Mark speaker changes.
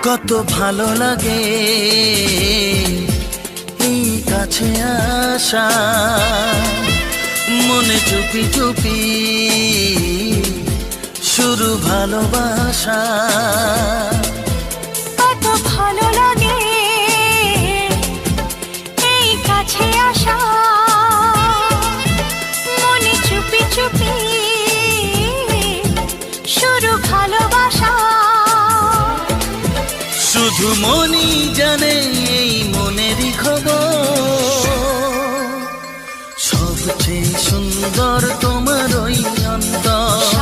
Speaker 1: কত ভালো লাগে এই কাছে আসা, মনে চুপি চুপি শুরু ভালোবাসা।
Speaker 2: কত ভালো লাগে এই কাছে আসা, মনে চুপি চুপি শুরু ভালোবাসা।
Speaker 1: শুধু মনই জানে এই মনেরই খবর, সবচেয়ে সুন্দর তোমার ওই অন্তর।